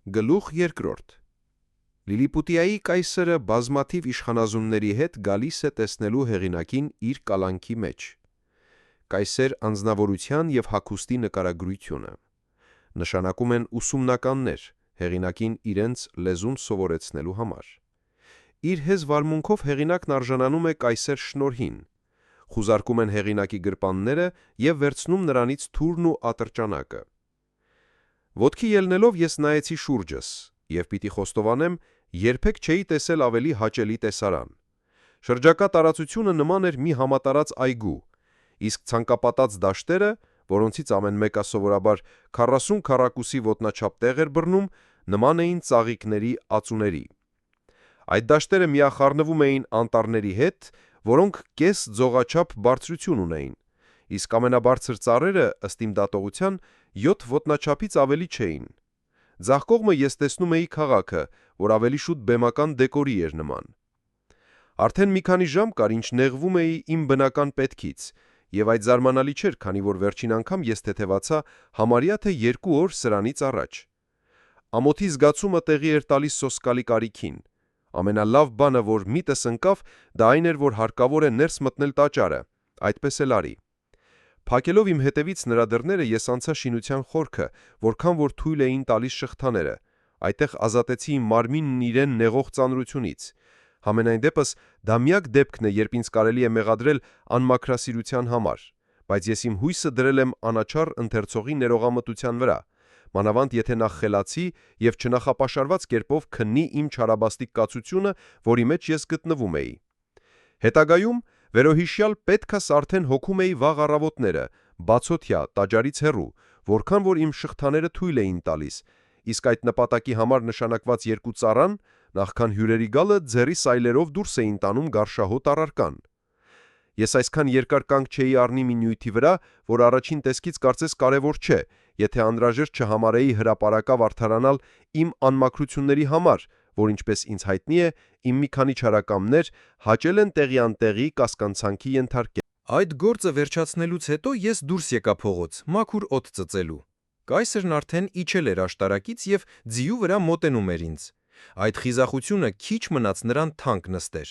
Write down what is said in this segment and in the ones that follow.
Գլուխ երկրորդ Լիլիպուտիայի կայսրը բազմաթիվ իշխանազունների հետ գալիս է տեսնելու հեղինակին իր կալանքի մեջ։ Կայսեր անձնավորության և հագուստի նկարագրությունը նշանակում են ուսումնականներ հեղինակին իրենց լեզուն սովորեցնելու համար։ Իր հեզ վարմունքով հեղինակն արժանանում է կայսեր շնորհին, խուզարկում են հեղինակի գրպանները և վերցնում նրանից թուրն ու ատրճանակը։ Ոտքի ելնելով ես նայեցի շուրջս և պիտի խոստովանեմ, երբեք չէի տեսել ավելի հաճելի տեսարան։ Շրջակա տարածությունը նման էր մի համատարած այգու, իսկ ցանկապատած դաշտերը, որոնցից ամեն մեկը սովորաբար 40 քառակուսի ոտնաչափ տեղ էր բռնում, նման էին ծաղիկների ածուների։ Այդ դաշտերը միախառնվում էին անտառների հետ, որոնք կես ձողաչափ բարձրություն ունեին, իսկ ամենաբարձր ծառերը, ըստ իմ դատողության, 7 ոտնաչափից ավելի չէին։ Ձախ կողմը ես տեսնում էի քաղաքը, որ ավելի շուտ բեմական դեկորի էր նման։ Արդեն մի քանի ժամ կար, ինչ նեղվում էի իմ բնական պետքից, և այդ զարմանալի չէր, քանի որ վերջին անգամ ես թեթևացա համարյա թե 2 օր սրանից առաջ։ Ամոթի զգացումը տեղի էր տալիս սոսկալի կարիքին։ Ամենալավ բանը, որ միտս ընկավ, դա այն էր, որ հարկավոր է ներս մտնել տաճարը, այդպես էլ արի։ Փակելով իմ հետևից նրա դռները, ես անցա շինության խորքը, որքան որ թույլ էին տալիս շղթաները, այդտեղ ազատեցի իմ մարմինն իրեն նեղող ծանրությունից։ Համենայն դեպս դա միակ դեպքն է, երբ ինձ կարելի է մեղադրել անմաքրասիրության համար, բայց ես իմ հույսը դրել եմ անաչառ ընթերցողի ներողամտության վրա, մանավանդ եթե նա խելացի և չնախապաշարված կերպով քննի իմ չարաբաստիկ կացությունը, որի մեջ ես գտնվում էի։ Հետագայում վերոհիշյալ պետքս արդեն հոգում էի վաղ առավոտները, բացօթյա, տաճարից հեռու, որքան որ իմ շղթաները թույլ էին տալիս, իսկ այդ նպատակի համար նշանակված 2 ծառան, նախքան հյուրերի գալը, ձեռի սայլերով դուրս էին տանում գարշահոտ առարկան։ Ես այսքան երկար կանգ չէի առնի մի նյութի վրա, որ առաջին տեսքից կարծես կարևոր չէ, եթե անհրաժեշտ չհամարեի հրապարակավ արդարանալ իմ անմաքրությունների համար, որ ինչպես ինձ հայտնի է, իմ մի քանի չարակամներ հաճել են տեղի կասկանցանքի ենթարկել։ Այդ գործը վերջացնելուց հետո ես դուրս եկա փողոց, մաքուր օդ ծծելու։ Կայսրն արդեն իջել էր աշտարակից և ձիու վրա մոտենում էր ինձ։ Այդ խիզախությունը քիչ մնաց նրան թանկ նստեր։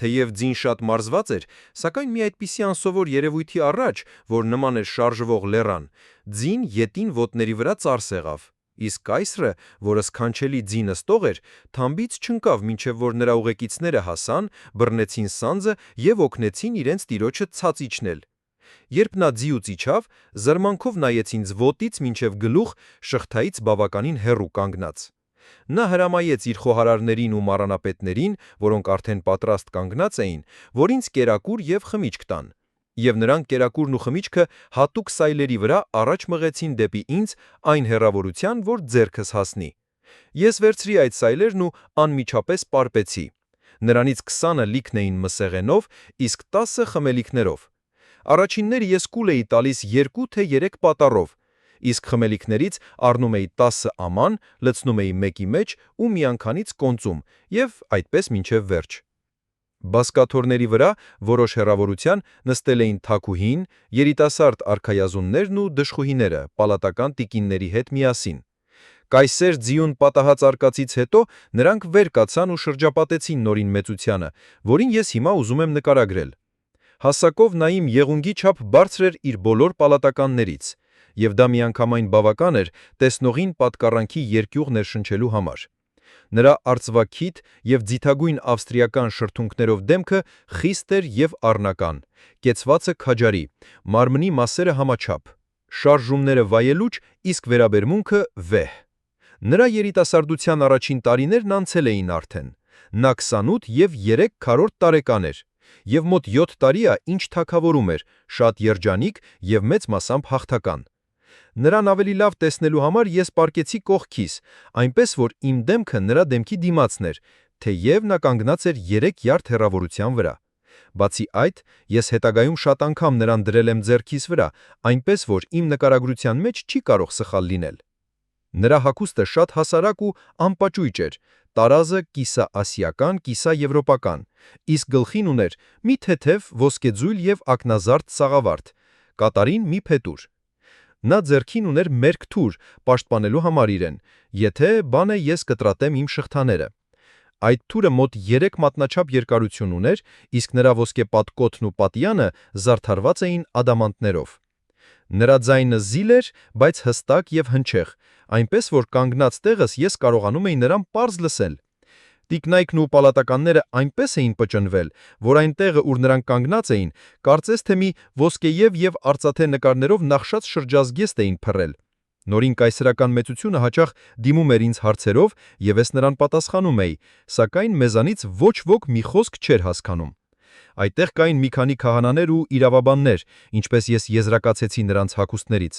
Թեև ձին շատ մարզված էր, սակայն մի այդպիսի անսովոր երևույթի առաջ, որ նման էր շարժվող լեռան, ձին ետին ոտների վրա ծարս եղավ, իսկ կայսրը, որը սքանչելի ձի նստող էր, թամբից չընկավ, մինչև որ նրա ուղեկիցները հասան, բռնեցին սանձը և օգնեցին իրենց տիրոջը ցած իջնել։ Երբ նա ձիուց իջավ, զարմանքով նայեց ինձ ոտից մինչև գլուխ, շղթայից բավականին հեռու կանգնած։ Նա հրամայեց իր խոհարարներին ու մառանապետներին, որոնք արդեն պատրաստ կանգնած էին, որ ինձ կերակուր և խմիչք տան, և նրանք կերակուրն ու խմիչքը հատուկ սայլերի վրա առաջ մղեցին դեպի ինձ այն հեռավորության, որ ձեռքս հասնի։ Ես վերցրի այդ սայլերն ու անմիջապես պարպեցի։ Նրանից 20-ը լիքն էին մսեղենով, իսկ 10-ը խմելիքներով։ Առաջինները ես կուլ էի տալիս 2 թե 3 պատառով, իսկ խմելիքներից առնում էի 10 աման, լցնում էի մեկի մեջ ու միանգամից կոնծում, և այդպես մինչև վերջ։ Բազկաթոռների վրա որոշ հեռավորության նստել էին թագուհին, երիտասարդ արքայազուններն ու դժխուհիները պալատական տիկինների հետ միասին։ Կայսեր ձիուն պատահած արկածից հետո նրանք վեր կացան ու շրջապատեցին նորին մեծությանը, որին ես հիմա ուզում եմ նկարագրել։ Հասակով նա իմ եղունգի չափ բարձր էր իր բոլոր պալատականներից, և դա միանգամայն բավական էր տեսնողին պատկառանքի երկյուղ ներշնչելու համար։ Նրա արծվաքիթ և ձիթագույն ավստրիական շրթունքներով դեմքը խիստ էր և առնական, կեցվածը քաջարի, մարմնի մասերը համաչափ, շարժումները վայելուչ, իսկ վերաբերմունքը վեհ։ Նրա երիտասարդության առաջին տարիներն անցել էին արդեն։ Նա 28 և 3 քառորդ տարեկան էր, և մոտ 7 տարի է, ինչ թագավորում էր, շատ երջանիկ և մեծ մասամբ հաղթական։ Նրան ավելի լավ տեսնելու համար ես պառկեցի կողքիս, այնպես որ իմ դեմքը նրա դեմքի դիմացն էր, թեև նա կանգնած էր 3 յարդ հեռավորության վրա։ Բացի այդ, ես հետագայում շատ անգամ նրան դրել եմ ձեռքիս վրա, այնպես որ իմ նկարագրության մեջ չի կարող սխալ լինել։ Նրա հագուստը շատ հասարակ ու անպաճույճ էր, տարազը կիսաասիական, կիսաեվրոպական, իսկ գլխին ուներ մի թեթև ոսկեձույլ և ակնազարդ սաղավարտ, կատարին մի փետուր։ Նա ձեռքին ուներ մերկ թուր, պաշտպանելու համար իրեն, եթե բանը ես կտրատեմ իմ շղթաները։ Այդ թուրը մոտ 3 մատնաչափ երկարություն ուներ, իսկ նրա ոսկե պատկոթն ու պատյանը զարդարված էին ադամանդներով։ Նրա ձայնը զիլ էր, բայց հստակ եւ հնչեղ, այնպես որ կանգնած տեղս ես կարողանում էի նրան պարզ լսել։ Տիկնայքն ու պալատականները այնպես էին պճնվել, որ այն տեղը, ուր նրանք կանգնած էին, կարծես թե մի ոսկեև եւ արծաթե նկարներով նախշած շրջազգեստ էին փռել։ Նորին կայսերական մեծությունը հաճախ դիմում էր ինձ հարցերով, եւ ես նրան պատասխանում էի, սակայն մեզանից ոչ ոք մի խոսք չէր հասկանում։ Այդտեղ կային մի քանի քահանաներ ու իրավաբաններ, ինչպես ես եզրակացեցի նրանց հագուստներից,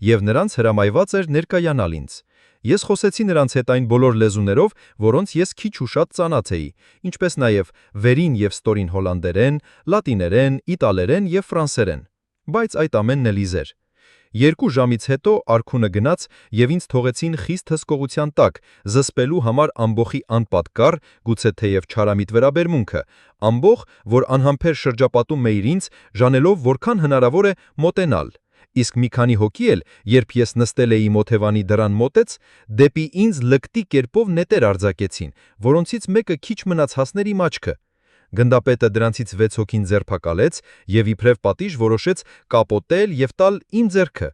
եւ նրանց հրամայված էր ներկայանալ ինձ։ Ես խոսեցի նրանց հետ այն բոլոր լեզուներով, որոնց ես քիչ ու շատ ծանոթ էի, ինչպես նաև վերին եւ ստորին հոլանդերեն, լատիներեն, իտալերեն եւ ֆրանսերեն։ Բայց այդ ամենն էլ իզեր։ 2 ժամից հետո արքունը գնաց եւ ինձ թողեցին խիստ հսկողության տակ, զսպելու համար ամբոխի անպատկառ, գուցե թեև չարամիտ վերաբերմունքը, ամբոխ, որ անհամբեր շրջապատում էր ինձ, ժանելով որքան հնարավոր է մոտենալ։ Իսկ մի քանի հոգի էլ, երբ ես նստել էի մոթևանի դռան մոտեց, դեպի ինձ լկտի կերպով նետեր արձակեցին, որոնցից մեկը քիչ մնաց հասներ իմ աչքը։ Գնդապետը դրանցից 6 հոգին ձերբակալեց եւ իբրև պատիժ որոշեց կապոտել եւ տալ իմ ձեռքը,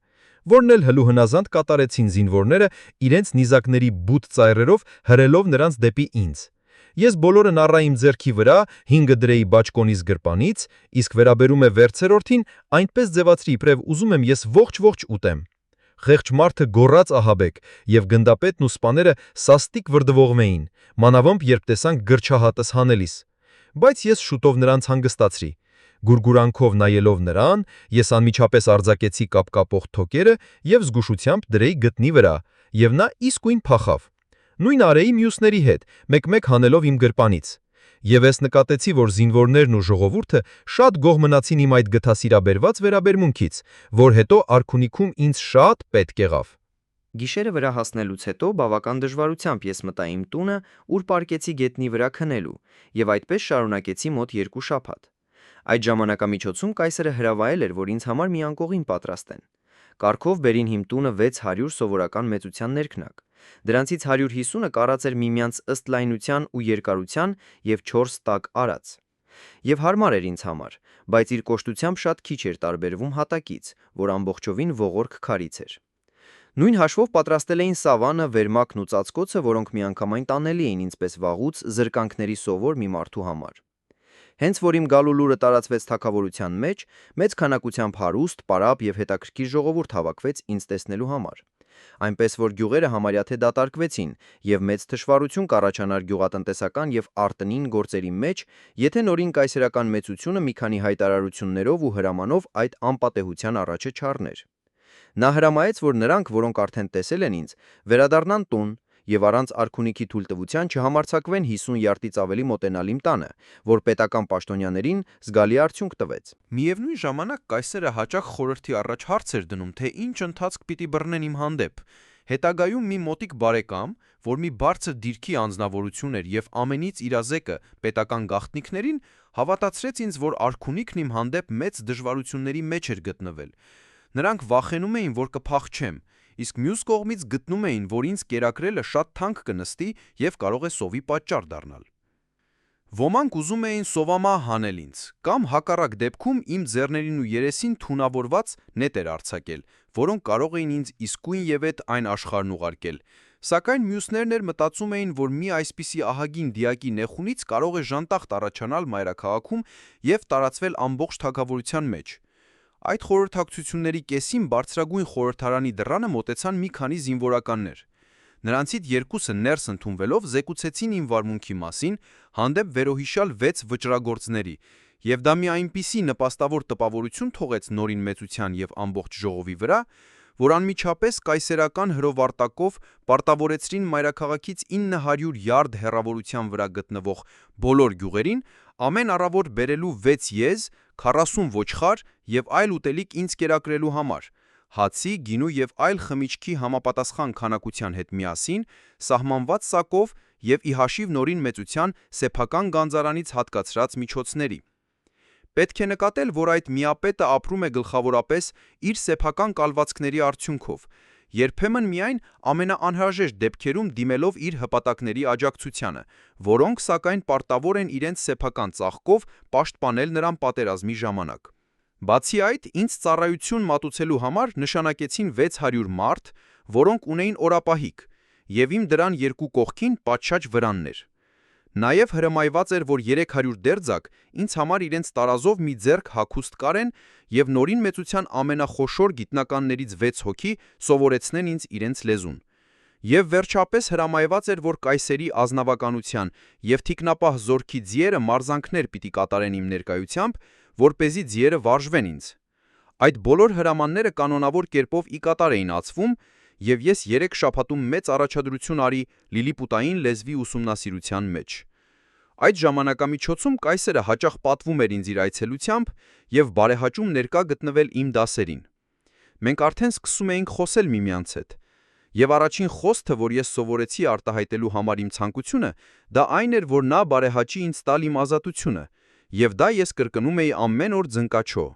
որն էլ հլուհնազանդ կատարեցին զինվորները իրենց նիզակների բութ ծայրերով հրելով նրանց դեպի ինձ։ Ես բոլորն առա իմ ձեռքի վրա 5 դրեի բաճկոնիս գրպանից, իսկ վերաբերում է վերցերորդին, այնպես ձևացրի, իբրև ուզում եմ ես ողջ ուտեմ։ Խեղճ մարդը գոռաց ահաբեկ, եւ գնդապետն ու սպաները սաստիկ վրդվողվեին, մանավամբ երբ տեսանք գրչահատս հանելիս։ Բայց ես շուտով նրանց հանգստացրի։ Գուրգուրանքով նայելով նրան, ես անմիջապես արձակեցի կապկապող թոկերը եւ զգուշությամբ դրեի գտնի վրա, եւ նա իսկույն փախավ։ Նույն արեի մյուսների հետ, մեկ-մեկ հանելով իմ գրպանից։ Եվ ես նկատեցի, որ զինվորներն ու ժողովուրդը շատ գոհ մնացին իմ այդ գթասիրաբերված վերաբերմունքից, որ հետո արքունիքում ինձ շատ պետք եղավ։ Գիշերը վրա հասնելուց հետո բավական դժվարությամբ ես մտա իմ տունը, ուր պարկեցի գետնի վրա քնելու, եւ այդպես շարունակեցի մոտ 2 շաբաթ։ Այդ ժամանակամիջոցում կայսրը հրավայել էր, որ ինձ համար մի անկողին պատրաստեն։ Կարգով բերին իմ տունը 600 սովորական մեծության ներքնակ։ Դրանցից 150-ը կառած էր միմյանց ըստ լայնության ու երկարության եւ 4 տակ արած։ Եվ հարմար էր ինձ համար, բայց իր կոշտությամբ շատ քիչ էր տարբերվում հատակից, որ ամբողջովին ողորկ քարից էր։ Նույն հաշվով պատրաստել էին սավանը, վերմակն ու ծածկոցը, որոնք միանգամայն տանելի էին ինչպես վաղուց զրկանքների սովոր մի մարդու համար։ Հենց որ իմ գալու լուրը տարածվեց թագավորության մեջ, մեծ քանակությամբ հարուստ, պարապ եւ հետաքրքիր ժողովուրդ հավաքվեց ինձ տեսնելու համար։ Այնպես որ գյուղերը համարյա թե դատարկվեցին եւ մեծ թշվառություն կառաջանար գյուղատնտեսական եւ արտոնին գործերի մեջ, եթե նորին կայսերական մեծությունը մի քանի հայտարարություններով ու հրամանով այդ անպատեհության առաջը չառներ։ Նա հրամայեց, որ նրանք, որոնք արդեն տեսել են ինձ, վերադառնան տուն եւ առանց արքունիքի թույլտվության չհամարձակվեն 50 յարդից ավելի մոտենալ իմ տանը, որ պետական պաշտոնյաներին զգալի արդյունք տվեց։ Միևնույն ժամանակ կայսերը հաճախ խորհրդի առաջ հարց էր դնում, թե ինչ ընթացք պիտի բռնեն իմ հանդեպ։ Հետագայում մի մոտիկ բարեկամ, որ մի բարձր դիրքի անձնավորություն էր եւ ամենից իրազեկը պետական գաղտնիքներին, հավատացրեց ինձ, որ արքունիքն իմ հանդեպ մեծ դժվարությունների մեջ էր գտնվել։ Նրանք վախենում էին, որ կփախչեմ, իսկ մյուս կողմից գտնում էին, որ ինձ կերակրելը շատ թանկ կնստի եւ կարող է սովի պատճառ դառնալ։ Ոմանք ուզում էին սովամահ հանել ինձ, կամ հակառակ դեպքում իմ ձեռներին ու երեսին թունավորված նետեր արձակել, որոնք կարող էին ինձ իսկույն եւ այդ այն աշխարհն ուղարկել։ Սակայն մյուսներն էլ մտածում էին, որ մի այսպիսի ահագին դիակի նեխունից կարող է ժանտախտ առաջանալ մայրաքաղաքում եւ տարածվել ամբողջ թագավորության մեջ։ Այդ խորհրդակցությունների կեսին բարձրագույն խորհրդարանի դռանը մոտեցան մի քանի զինվորականներ։ Նրանցից երկուսը ներս ընդունվելով զեկուցեցին իմ վարմունքի մասին հանդեպ վերոհիշյալ 6 վճռագործների, եւ դա մի այնպիսի նպաստավոր տպավորություն թողեց նորին մեծության եւ ամբողջ ժողովի վրա, որ անմիջապես կայսերական հրովարտակով պարտավորեցրին մայրաքաղաքից 900 յարդ հեռավորության վրա գտնվող բոլոր գյուղերին ամեն առավոտ բերելու 6 եզ, 40 ոչխար եւ այլ ուտելիք ինձ կերակրելու համար, հացի, գինու եւ այլ խմիչքի համապատասխան քանակության հետ միասին, սահմանված սակով եւ ի հաշիվ նորին մեծության սեփական գանձարանից հատկացրած միջոցների։ Պետք է նկատել, որ այդ միապետը ապրում է գլխավորապես իր սեփական կալվածքների արդյունքով, երբեմն միայն ամենաանհրաժեշտ դեպքերում դիմելով իր հպատակների աջակցությանը, որոնք սակայն պարտավոր են իրենց սեփական ծաղկով պաշտպանել նրան պատերազմի ժամանակ։ Բացի այդ, ինձ ծառայություն մատուցելու համար նշանակեցին 600 մարդ, որոնք ունեին օրապահիկ, եւ իմ դրան երկու կողքին պատշաճ վրաններ։ Նաև հրամայված էր, որ 300 դերձակ ինձ համար իրենց տարազով մի ձեռք հագուստ կարեն եւ նորին մեծության ամենախոշոր գիտնականներից 6 հոգի սովորեցնեն ինձ իրենց լեզուն։ Եվ վերջապես հրամայված էր, որ կայսերի ազնվականության եւ թիկնապահ զորքի ձիերը մարզանքներ պիտի կատարեն իմ ներկայությամբ, որպեսզի ձիերը վարժվեն ինձ։ Այդ բոլոր հրամանները կանոնավոր կերպով ի կատար էին ածվում, եւ ես 3 շաբաթում մեծ առաջադրություն արի լիլիպուտային լեզվի ուսումնասիրության մեջ։ Այդ ժամանակամիջոցում կայսերը հաճախ պատվում էր ինձ իր այցելությամբ եւ բարեհաճում ներկա գտնվել իմ դասերին։ Մենք արդեն սկսում էինք խոսել միմյանց հետ։ Եվ առաջին խոսքը, որ ես սովորեցի արտահայտելու համար իմ ցանկությունը, դա այն էր, որ նա բարեհաճի ինձ տալ իմ ազատությունը, եւ դա ես կրկնում էի ամեն օր ձնկաչո։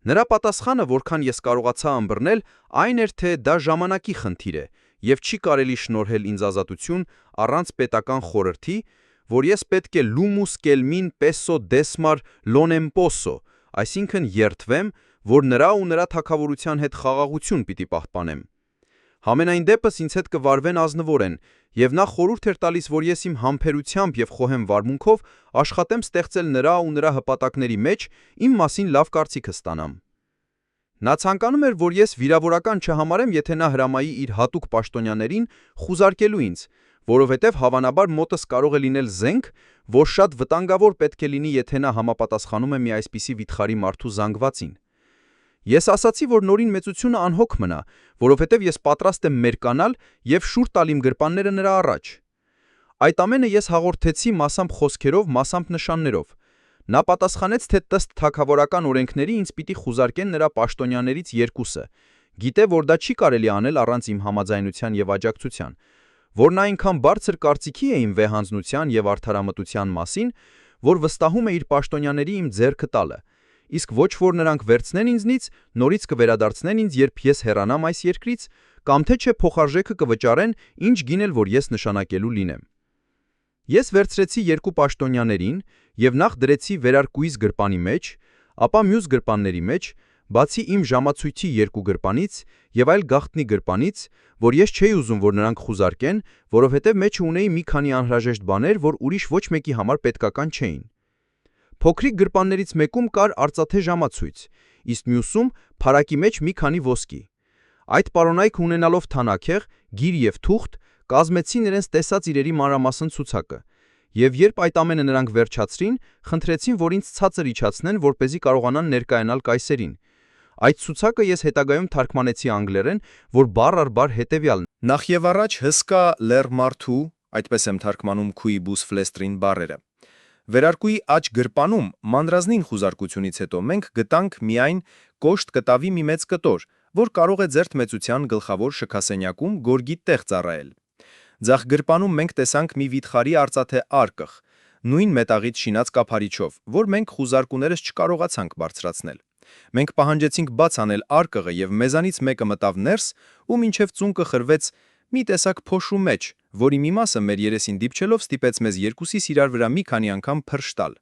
Նրա պատասխանը, որքան ես կարողացա ըմբռնել, այն էր, թե դա ժամանակի խնդիր է, եւ չի կարելի շնորհել ինձ ազատություն առանց պետական խորհրդի, որ ես պետք է լումուս կելմին պեսո դեսմար լոնեմպոսո, այսինքն երդվեմ, որ նրա ու նրա թագավորության հետ խաղաղություն պիտի պահպանեմ։ Համենայն դեպս ինձ հետ կվարվեն ազնվորեն, եւ նա խորհուրդ էր տալիս, որ ես իմ համբերությամբ եւ խոհեմ վարմունքով աշխատեմ ստեղծել նրա ու նրա հպատակների մեջ իմ մասին լավ կարծիքը ստանամ։ Նա ցանկանում էր, որ ես վիրավորական չհամարեմ, եթե նա հրամայի իր հատուկ պաշտոնյաներին խուզարկելու ինձ, որովհետև հավանաբար մոտս կարող է լինել զենք, որ շատ վտանգավոր պետք է լինի, եթե նա համապատասխանում է մի այսպիսի վիթխարի մարդու զանգվածին։ Ես ասացի, որ նորին մեծությունը անհոգ մնա, որովհետև ես պատրաստ եմ մերկանալ եւ շուռ տալ իմ գրպանները նրա առաջ։ Այդ ամենը ես հաղորդեցի մասամբ խոսքերով, մասամբ նշաններով։ Նա պատասխանեց, թե ըստ թագավորական օրենքների ինձ պիտի խուզարկեն նրա պաշտոնյաներից երկուսը։ Գիտե, որ դա չի կարելի անել առանց իմ համաձայնության եւ աջակցության, որ նա այնքան բարձր կարծիքի է իմ վեհանձնության եւ արդարամտության մասին, որ վստահում է իր պաշտոնյաների իմ ձեռքը տալը, իսկ ոչ որ նրանք վերցնեն ինձնից, նորից կվերադարձնեն ինձ, երբ ես հեռանամ այս երկրից, կամ թե չէ փոխարժեքը կվճարեն, ինչ գինել, որ ես նշանակելու լինեմ։ Ես վերցրեցի երկու պաշտոնյաներին եւ նախ դրեցի վերարկուիս գրպանի մեջ, ապա մյուս գրպանների մեջ, բացի իմ ժամացույցի երկու գրպանից եւ այլ գաղտնի գրպանից, որ ես չէի ուզում, որ նրանք խուզարկեն, որովհետեւ մեջը ունեի մի քանի անհրաժեշտ բաներ, որ ուրիշ ոչ մեկի համար պետքական չէին։ Փոքրիկ գրպաններից մեկում կար արծաթե ժամացույց, իսկ մյուսում փարակի մեջ մի քանի ոսկի։ Այդ պարոնայք ունենալով թանաքեղ, գիր եւ թուղթ, կազմեցին իրենց տեսած իրերի մանրամասն ցուցակը, եւ երբ այդ ամենը նրանք վերջացրին, խնդրեցին, որ ինձ ցածր իջացնեն, որպեսզի կարողանան ներկայանալ կայսերին։ Այդ ցուցակը ես հետագայում թարգմանեցի անգլերեն, որ բառ առ բառ հետևյալն է. Նախ եւ առաջ հսկա լեռ մարդու, այդպես եմ թարգմանում քուիբուս ֆլեստրին բառերը։ Վերարկուի աջ գրպանում մանրազնին խուզարկությունից հետո մենք գտանք միայն կոշտ կտավի մի մեծ կտոր, որ կարող է ձերդ մեծության գլխավոր շքասենյակում գորգի տեղ ծառայել։ Ձախ գրպանում մենք տեսանք մի վիթխարի արծաթե արկղ, նույն մետաղից շինած կափարիչով, որ մենք խուզարկուներս չկարողացանք բարձրացնել։ Մենք պահանջեցինք բաց անել արկղը եւ մեզանից մեկը մտավ ներս ու մինչև ծունկը խրվեց մի տեսակ փոշու մեջ, որի մի մասը մեր երեսին դիպչելով ստիպեց մեզ երկուսիս իրար վրա մի քանի անգամ փրշտալ։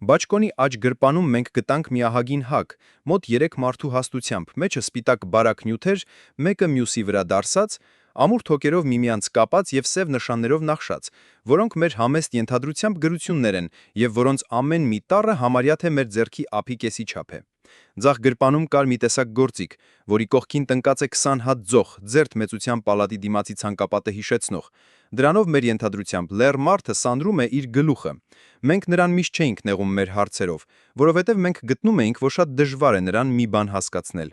Բաճկոնի աջ գրպանում մենք գտանք մի ահագին հակ, մոտ 3 մարդու հաստությամբ, մեջը սպիտակ բարակ նյութեր, մեկը մյուսի վրա դարսած, ամուր թոկերով միմյանց կապած եւ սև նշաններով նախշած, որոնք մեր համեստ ենթադրությամբ գրություններ են եւ որոնց ամեն մի տառը համարյա թե մեր ձեռքի ափի կեսի չափ է։ Ձախ գրպանում կար մի տեսակ գործիք, որի կողքին տնկած է 20 հատ ձող, ձերդ մեծության պալատի դիմացի ցանկապատը հիշեցնող։ Դրանով մեր ենթադրությամբ լեռ մարդը սանրում է իր գլուխը։ Մենք նրան միշտ չէինք նեղում մեր հարցերով, որովհետև մենք գտնում էինք, որ շատ դժվար է նրան մի բան հասկացնել։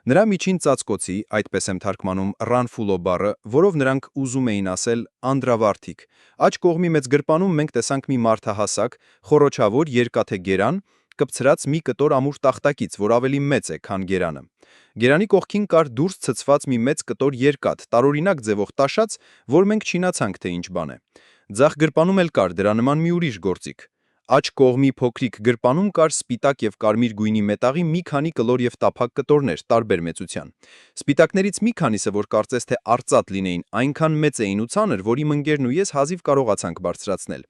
Նրա միջին ծածկոցի, այդպես եմ թարգմանում ռանֆուլո բառը, որով նրանք ուզում էին ասել անդրավարտիկ։ Աջ կողմի մեծ գրպանում մենք տեսանք մի մարդահասակ, խոռոչավոր երկաթե գերան, կպցրած մի կտոր ամուր տախտակից, որ ավելի մեծ է, քան գերանը։ Գերանի կողքին կար դուրս ցցված մի մեծ կտոր երկաթ, տարօրինակ ձևով տաշած, որ մենք չինացանք, թե ինչ բան է։ Ձախ գրպանում էլ կար դրա նման մի ուրիշ գործիք։ Աջ կողմի փոքրիկ գրպանում կար սպիտակ եւ կարմիր գույնի մետաղի մի քանի կլոր եւ տափակ կտորներ տարբեր մեծության։ Սպիտակներից մի քանիսը, որ կարծես թե արծաթ լինեին, այնքան մեծ էին ու ցաներ, որ իմ ընկերն ու ես հազիվ կարողացանք բարձրացնել։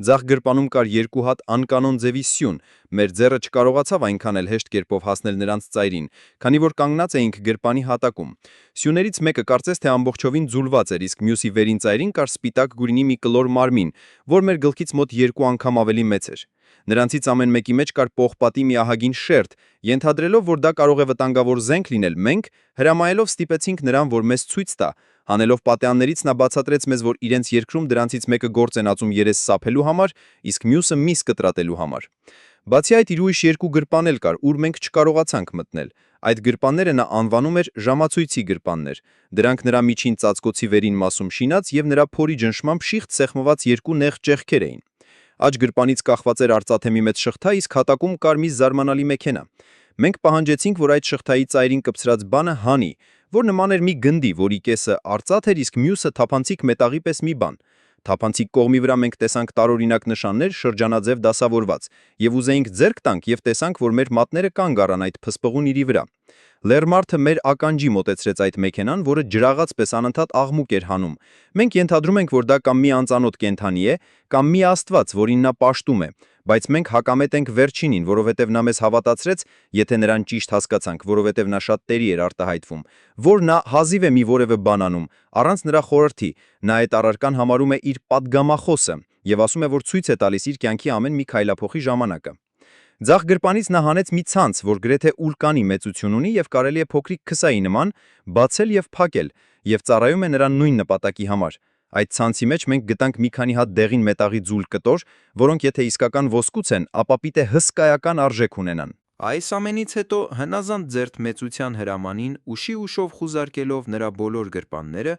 Ձախ գրպանում կար երկու հատ անկանոն ձևի սյուն, մեր ձեռը չկարողացավ այնքան էլ հեշտ կերպով հասնել նրանց ծայրին, քանի որ կանգնած էինք գրպանի հատակում։ Սյուներից մեկը կարծես թե ամբողջովին ձուլված էր, իսկ մյուսի վերին ծայրին կար սպիտակ գույնի մի կլոր մարմին, որ մեր գլխից մոտ 2 անգամ ավելի մեծ էր։ Նրանցից ամեն մեկի մեջ կար պողպատի մի ահագին շերտ, ենթադրելով, որ դա կարող է վտանգավոր զենք լինել, մենք հրամայելով ստիպեցինք նրան, որ մեզ ցույց տա։ Հանելով պատյաններից նա բացատրեց մեզ, որ իրենց երկրում դրանցից մեկը գործ են ածում երես սափելու համար, իսկ մյուսը միս կտրատելու համար։ Բացի այդ, իր ուրիշ երկու գրպան էլ կար, ուր մենք չկարողացանք մտնել։ Այդ գրպանները նա անվանում էր ժամացույցի գրպաններ։ Դրանք նրա միջին ծածկոցի վերին մասում շինած եւ նրա փորի ջնշմամբ շիղթ սեղմված երկու նեղ ճեղքեր էին։ Աջ գրպանից կախված էր արծաթե մի մեծ շղթա, իսկ հատակում կար մի զարմանալի մեքենա։ Մենք պահանջեցինք, որ այդ շղթայի ծայրին կպցրած բանը հանի, որ նման էր մի գնդի, որի կեսը արծաթ էր, իսկ մյուսը թափանցիկ մետաղի պես մի բան։ Թափանցիկ կողմի վրա մենք տեսանք տարօրինակ նշաններ շրջանաձև դասավորված, եւ ուզեինք ձեռք տանք եւ տեսանք, որ մեր մատները կանգ առան այդ փսպղուն իրի վրա։ Լեռմարդը մեր ականջի մոտեցրեց այդ մեքենան, որը ջրաղաց պես անընդհատ աղմուկ էր հանում։ Մենք ենթադրում ենք, որ դա կամ մի անծանոթ կենդանի է, կամ մի աստված, որին նա պաշտում է, բայց մենք հակամետ ենք վերջինին, որովհետև նա մեզ հավատացրեց, եթե նրան ճիշտ հասկացանք, որովհետև նա շատ տերի էր արտահայտվում, որ նա հազիվ է մի որևէ բան անում, առանց նրա խորհրդի, նա այդ առարկան համարում է իր պատգամախոսը եւ ասում է, որ ցույց է տալիս իր կյանքի ամեն մի քայլափոխի ժամանակը։ Ձախ գրպանից նա հանեց մի ցանց, որ գրեթե ուլկանի մեծություն ունի եւ կարելի է փոքրիկ քսայի նման բացել եւ փակել, եւ ծառայում է նրան նույն նպատակի համար։ Այդ ցանցի մեջ մենք գտանք մի քանի հատ դեղին մետաղի ձուլ կտոր, որոնք եթե իսկական ոսկուց են, ապա պիտե հսկայական արժեք ունենան։ Այս ամենից հետո հնազանդ ձերդ մեծության հրամանին ուշի ուշով խուզարկելով նրա բոլոր գրպանները,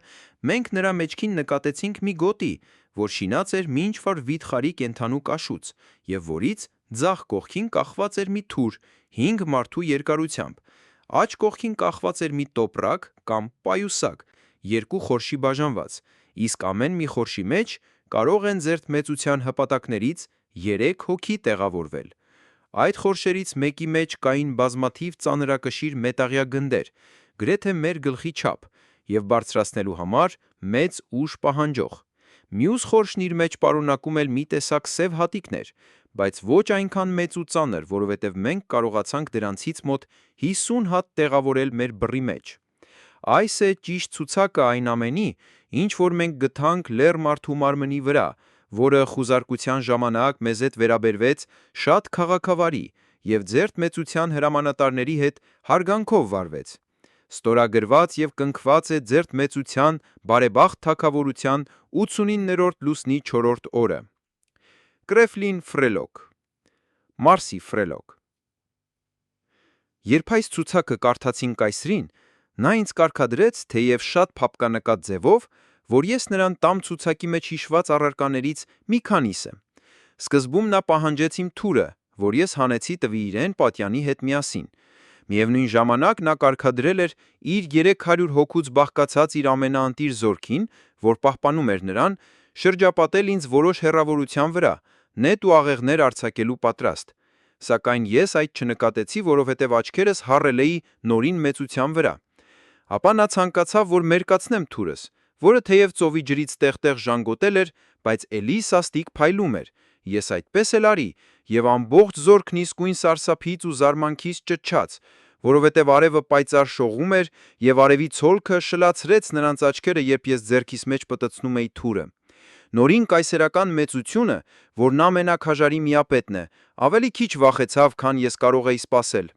մենք նրա մեջքին նկատեցինք մի գոտի, որ շինած էր մի ինչ-որ վիթխարի կենդանու կաշուց, եւ որից ձախ կողքին կախված էր մի թուր 5 մարդու երկարությամբ։ Աջ կողքին կախված էր մի տոպրակ կամ պայուսակ, երկու խորշի բաժանված, իսկ ամեն մի խորշի մեջ կարող են ձերդ մեծության հպատակներից 3 հոգի տեղավորվել։ Այդ խորշերից մեկի մեջ կային բազմաթիվ ծանրակշիռ մետաղյա գնդեր, գրեթե մեր գլխի չափ, եւ բարձրացնելու համար մեծ ուժ պահանջող։ Մյուս խորշն իր մեջ պարունակում էր մի տեսակ սև հատիկներ, բայց ոչ այնքան մեծ ու ծանր, որովհետև մենք կարողացանք դրանցից մոտ 50 հատ տեղավորել մեր բռի մեջ։ Այս է ճիշտ ցուցակը այն ամենի, ինչ որ մենք գտանք Լեռմարդու մարմնի վրա, որը խուզարկության ժամանակ մեզ հետ վերաբերվեց շատ քաղաքավարի եւ ձերդ մեծության հրամանատարների հետ հարգանքով վարվեց։ Ստորագրված եւ կնքված է ձերդ մեծության բարեբախտ թագավորության 89-րդ լուսնի 4-րդ օրը։ Կրեֆլին Ֆրելոկ, Մարսի Ֆրելոկ։ Երբ այս ցուցակը կարդացին կայսրին, նա ինձ կարգադրեց, թեև շատ փափկանակած ձևով, որ ես նրան տամ ցուցակի մեջ հիշված առարկաներից մի քանիսը։ Սկզբում նա պահանջեց իմ թուրը, որ ես հանեցի տվի իրեն պատյանի հետ միասին։ Միևնույն ժամանակ նա կարգադրել էր իր 300 հոգուց բաղկացած իր ամենաընտիր զորքին, որ պահպանում էր նրան, շրջապատել ինձ որոշ հեռավորության վրա, նետ ու աղեղներ արձակելու պատրաստ։ Սակայն ես այդ չնկատեցի, որովհետև աչքերս հառել էի նորին մեծության վրա։ Ապա նա ցանկացավ, որ մերկացնեմ թուրս, որը թեև ծովի ջրից տեղ-տեղ ժանգոտել էր, բայց էլի սաստիկ փայլում էր։ Ես այդպես էլ արի, եւ ամբողջ զորքն իսկույն սարսափից ու զարմանքից ճչաց, որովհետև արևը պայծառ շողում էր, եւ արևի ցոլքը շլացրեց նրանց աչքերը, երբ ես ձեռքիս մեջ պտտցնում էի թուրը։ Նորին կայսերական մեծությունը, որն ամենաքաժարի միապետն է, ավելի քիչ վախեցավ, քան ես կարող էի սպասել։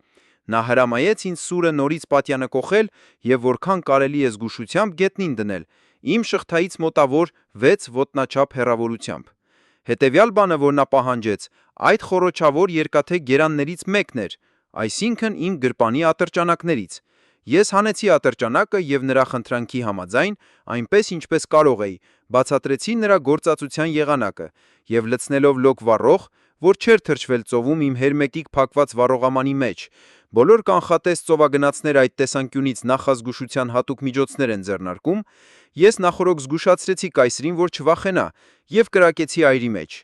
Նա հրամայեց ինձ սուրը նորից պատյանը կոխել եւ որքան կարելի է զգուշությամբ գետնին դնել, իմ շղթայից մոտավոր 6 ոտնաչափ հեռավորությամբ։ Հետևյալ բանը, որ նա պահանջեց, այդ խոռոչավոր երկաթե գերաններից մեկն էր, այսինքն իմ գրպանի ատրճանակներից։ Ես հանեցի ատրճանակը եւ նրա խնդրանքի համաձայն, այնպես ինչպես կարող էի, բացատրեցի նրա գործածության եղանակը եւ լցնելով լոկ վառող, որ չէր թրջվել ծովում իմ հերմետիկ փակված վառողամանի մեջ։ Բոլոր կանխատես ծովագնացներ այդ տեսանկյունից նախազգուշության հատուկ միջոցներ են ձեռնարկում, ես նախորոք զգուշացրեցի կայսրին, որ չվախենա, եւ կրակեցի այրի մեջ։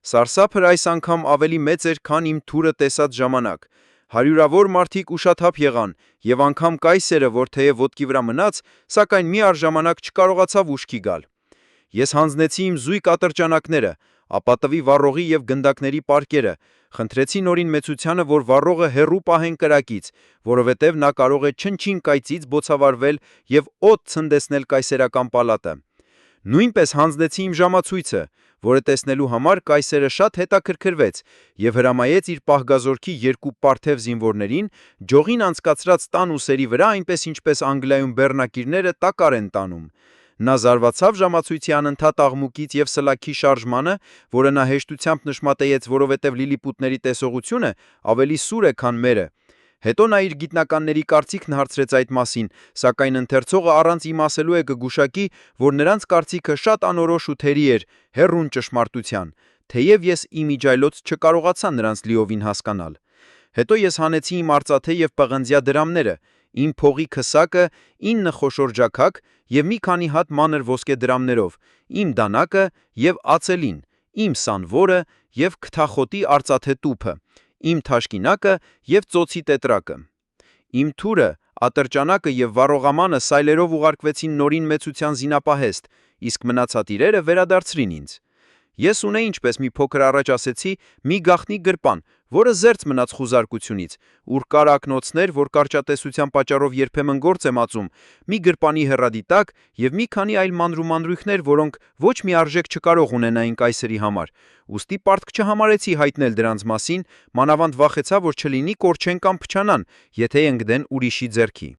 Սարսափը այս անգամ ավելի մեծ էր, քան իմ թուրը տեսած ժամանակ։ Հարյուրավոր մարդիկ ուշաթափ եղան, եւ անգամ կայսերը, որ թեև ոտքի վրա մնաց, սակայն միառժամանակ չկարողացավ ուշքի գալ։ Ես հանձնեցի իմ զույգ ատրճանակները, ապա տվի վառողի եւ գնդակների պարկերը, խնդրեցի նորին մեծությանը, որ վառողը հեռու պահեն կրակից, որովհետև նա կարող է չնչին կայծից բոցավառվել եւ օդ ցնդեցնել կայսերական պալատը։ Նույնպես հանձնեցի իմ ժամացույցը, որը տեսնելու համար կայսերը շատ հետաքրքրվեց եւ հրամայեց իր պահգազորքի երկու պարթև զինվորներին ջողին անցկացրած տան ուսերի վրա, այնպես ինչպես Անգլիայում բեռնակիրները տակար են տանում։ Նա զարվացավ ժամացույցի անընդհատ աղմուկից եւ սլաքի շարժմանը, որը նա հեշտությամբ նշմատեեց, որովհետեւ լիլիպուտների տեսողությունը ավելի սուր է, քան մերը։ Հետո նա իր գիտնականների կարծիքն հարցրեց այդ մասին, սակայն ընթերցողը առանց իմասելու է կգուշակի, որ նրանց կարծիքը շատ անորոշ ու թերի էր, հեռուն ճշմարտության, թեև ես իմիջայլոց չկարողացա նրանց լիովին հասկանալ։ Հետո ես հանեցի իմ արծաթե եւ պղնձյա դրամները, իմ փողի քսակը, 9 խոշոր ջաքակ եւ մի քանի հատ մանր ոսկե դրամներով, իմ դանակը եւ ածելին, իմ սանվորը եւ քթախոտի արծաթե տուփը, իմ թաշկինակը եւ ծոցի տետրակը։ Իմ թուրը, ատրճանակը եւ վառողամանը սայլերով ուղարկվեցին նորին մեծության զինապահեստ, իսկ մնացած իրերը վերադարձրին ինձ։ Ես ունեի, ինչպես մի փոքր առաջ ասեցի, մի գաղտնի գրպան, որը զերծ մնաց խուզարկությունից, ուռկար ակնոցներ, որ կարճատեսության պատճառով երբեմն գործ եմ ածում, մի գրպանի հեռադիտակ եւ մի քանի այլ մանրումանրույքներ, որոնք ոչ մի արժեք չկարող ունենային կայսերի համար։ Ուստի պարտք չհամարեցի հայտնել դրանց մասին, մանավանդ վախեցա, որ չլինի կորչեն կամ փչանան, եթե ընկնեն ուրիշի ձեռքի։